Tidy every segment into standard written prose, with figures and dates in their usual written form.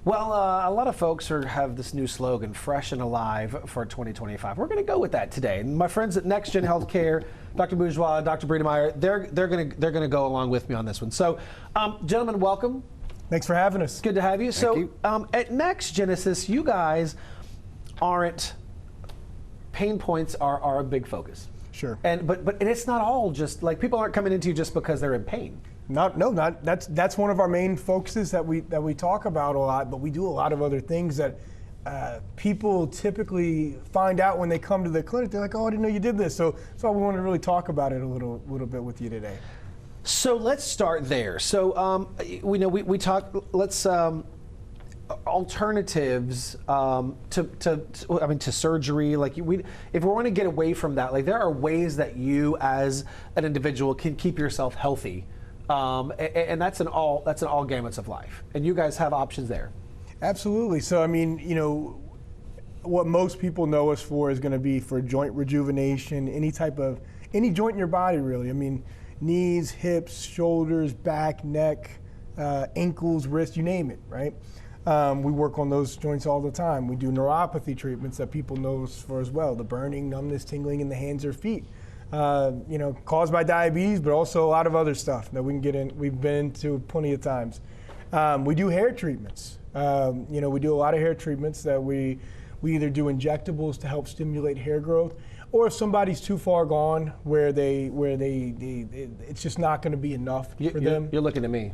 Well, a lot of folks have this new slogan, fresh and alive for 2025. We're going to go with that today. And my friends at NexGen Healthcare, Dr. Bourgeois, Dr. Breedemeyer, they're going to go along with me on this one. So, gentlemen, welcome. Thanks for having us. Good to have you. Thank you. At NexGenesis, you guys aren't, pain points are a big focus. Sure. But it's not all just like people aren't coming into you just because they're in pain. Not that's one of our main focuses that we talk about a lot, but we do a lot of other things that people typically find out when they come to the clinic. They're like, "Oh, I didn't know you did this." So we want to really talk about it a little bit with you today. So let's start there. So we talk. Let's alternatives to surgery. Like if we want to get away from that, like there are ways that you as an individual can keep yourself healthy. And that's in all gamuts of life, and you guys have options there. Absolutely. So I mean, what most people know us for is going to be for joint rejuvenation, any joint in your body, really. I mean, knees, hips, shoulders, back, neck, ankles, wrists, you name it, right? We work on those joints all the time. We do neuropathy treatments that people know us for as well, the burning, numbness, tingling in the hands or feet. Caused by diabetes, but also a lot of other stuff that we can get in. We've been into plenty of times. We do hair treatments. We do a lot of hair treatments that we either do injectables to help stimulate hair growth, or if somebody's too far gone where it's just not going to be enough for them. You're looking at me.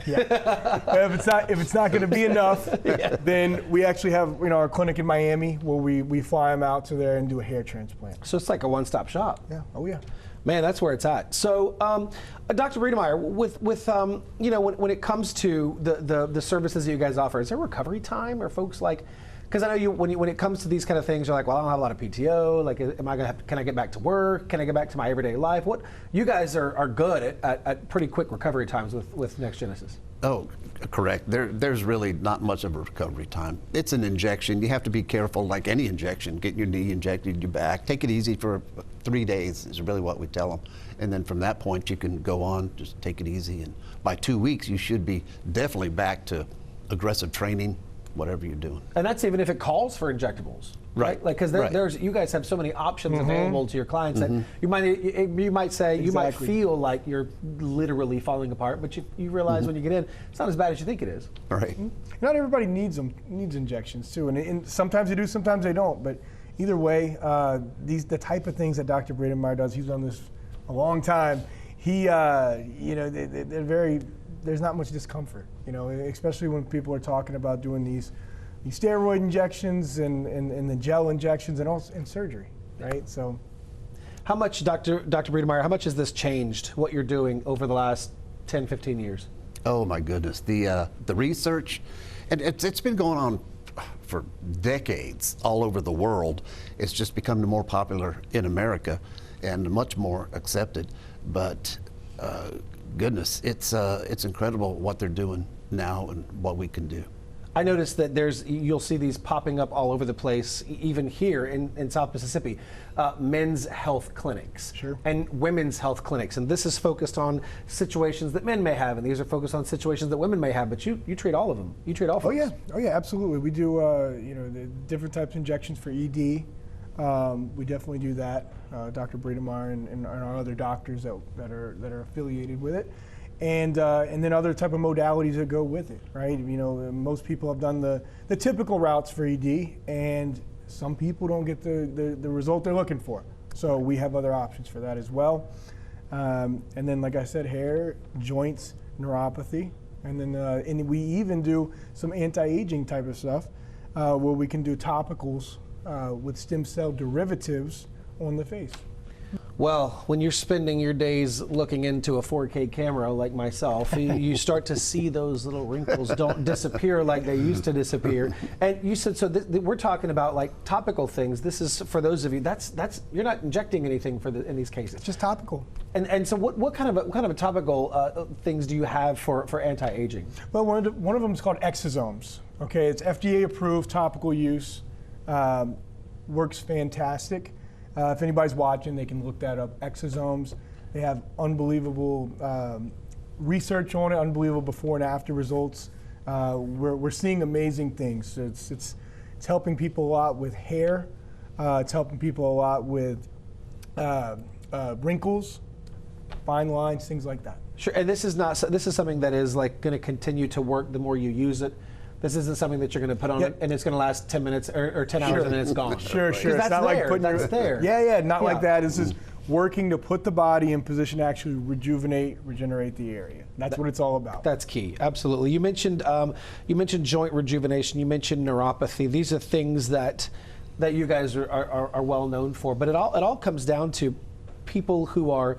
Yeah. If it's not going to be enough, then we actually have our clinic in Miami where we fly them out to there and do a hair transplant. So it's like a one-stop shop. Yeah. Oh yeah. Man, that's where it's at. So, Dr. Breedemeyer, when it comes to the services that you guys offer, is there recovery time, or folks like? Because I know when it comes to these kind of things, you're like, well, I don't have a lot of PTO. Like, can I get back to work? Can I get back to my everyday life? What you guys are good at pretty quick recovery times with NexGenesis. Oh, correct. There's really not much of a recovery time. It's an injection. You have to be careful, like any injection. Get your knee injected, your back. Take it easy for 3 days is really what we tell them. And then from that point, you can go on, just take it easy. And by 2 weeks, you should be definitely back to aggressive training, whatever you're doing. And that's even if it calls for injectables. Right. Like, because there's you guys have so many options available to your clients that you might say, Exactly. you might feel like you're literally falling apart, but you realize when you get in, it's not as bad as you think it is. Right. Not everybody needs injections too, and sometimes they do, sometimes they don't. But either way, the type of things that Dr. Breedemeyer does, he's done this a long time. They're very. There's not much discomfort, especially when people are talking about doing these steroid injections and the gel injections and surgery, right? So, how much, Dr. Breedemeyer, how much has this changed what you're doing over the last 10, 15 years? Oh my goodness, the research, and it's been going on for decades all over the world. It's just become more popular in America and much more accepted. But goodness, it's incredible what they're doing now and what we can do. I noticed that you'll see these popping up all over the place, even here in South Mississippi, men's health clinics and women's health clinics. And this is focused on situations that men may have, and these are focused on situations that women may have, but you treat all of them. You treat all folks. Oh yeah, absolutely. We do the different types of injections for ED. We definitely do that. Dr. Breedemeyer and our other doctors that are affiliated with it. And then other type of modalities that go with it, right? Most people have done the typical routes for ED, and some people don't get the result they're looking for. So we have other options for that as well. And then, like I said, hair, joints, neuropathy, and then and we even do some anti-aging type of stuff where we can do topicals with stem cell derivatives on the face. Well, when you're spending your days looking into a 4K camera like myself, you start to see those little wrinkles don't disappear like they used to disappear. And you said, so we're talking about like topical things. This is for those of you, that's you're not injecting anything in these cases. It's just topical. And so what kind of a topical things do you have for anti-aging? Well, one of them is called exosomes. Okay, it's FDA approved topical use. Works fantastic. If anybody's watching, they can look that up. Exosomes. They have unbelievable research on it, unbelievable before and after results. we're seeing amazing things. So it's helping people a lot with hair. It's helping people a lot with wrinkles, fine lines, things like that. Sure, and this is something that is like going to continue to work the more you use it. This isn't something that you're going to put on and it's going to last 10 minutes or 10 hours and then it's gone. Sure. It's that's not like putting there. Yeah, not like that. This is working to put the body in position to actually regenerate the area. That's what it's all about. That's key. Absolutely. You mentioned joint rejuvenation. You mentioned neuropathy. These are things that you guys are well known for. But it all comes down to people who are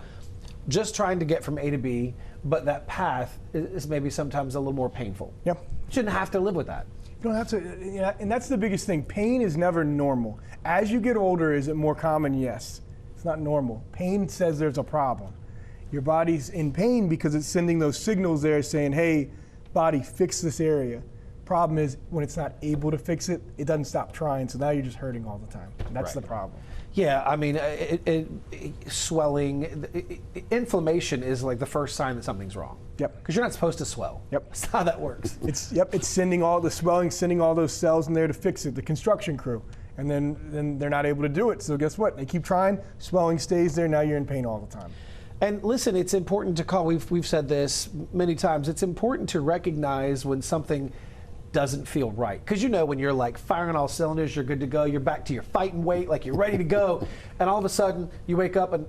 just trying to get from A to B, but that path is maybe sometimes a little more painful. Yep. You shouldn't have to live with that. You don't have to, and that's the biggest thing. Pain is never normal. As you get older, is it more common? Yes. It's not normal. Pain says there's a problem. Your body's in pain because it's sending those signals there saying, hey, body, fix this area. Problem is, when it's not able to fix it, it doesn't stop trying, so now you're just hurting all the time. And that's the problem. Yeah, I mean, swelling, inflammation is like the first sign that something's wrong. Yep. Because you're not supposed to swell. Yep. That's how that works. It's sending all the swelling, sending all those cells in there to fix it, the construction crew. And then they're not able to do it. So guess what? They keep trying, swelling stays there, now you're in pain all the time. And listen, it's important to call, we've said this many times, it's important to recognize when something doesn't feel right. Because you know when you're like firing on all cylinders, you're good to go, you're back to your fighting weight, like you're ready to go, and all of a sudden you wake up and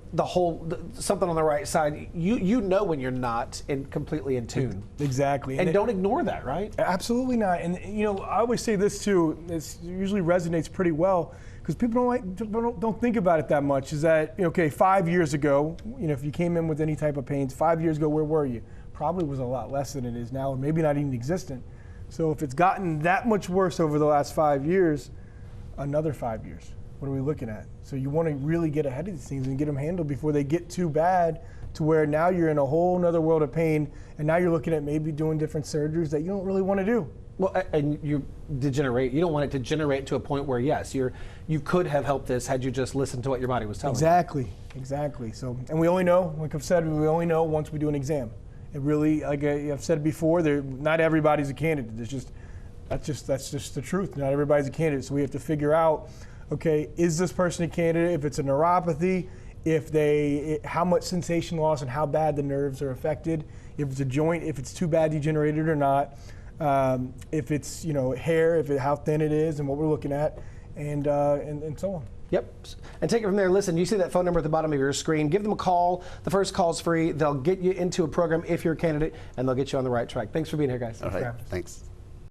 something on the right side, you know when you're not completely in tune. Exactly. And don't ignore that, right? Absolutely not. And you know, I always say this too, it usually resonates pretty well, because people don't think about it that much, is that, okay, 5 years ago, if you came in with any type of pains, 5 years ago, where were you? Probably was a lot less than it is now, or maybe not even existent. So if it's gotten that much worse over the last 5 years, another 5 years, what are we looking at? So you want to really get ahead of these things and get them handled before they get too bad to where now you're in a whole nother world of pain, and now you're looking at maybe doing different surgeries that you don't really want to do. Well, and you degenerate. You don't want it to degenerate to a point where, yes, you could have helped this had you just listened to what your body was telling you. Exactly. So, and we only know, like I've said, we only know once we do an exam. It really, like I've said before, not everybody's a candidate. That's just the truth. Not everybody's a candidate. So we have to figure out, okay, is this person a candidate? If it's a neuropathy, how much sensation loss and how bad the nerves are affected. If it's a joint, if it's too bad degenerated or not. If it's hair, how thin it is, and what we're looking at, and so on. Yep. And take it from there. Listen, you see that phone number at the bottom of your screen. Give them a call. The first call's free. They'll get you into a program if you're a candidate, and they'll get you on the right track. Thanks for being here, guys. All right. Thanks.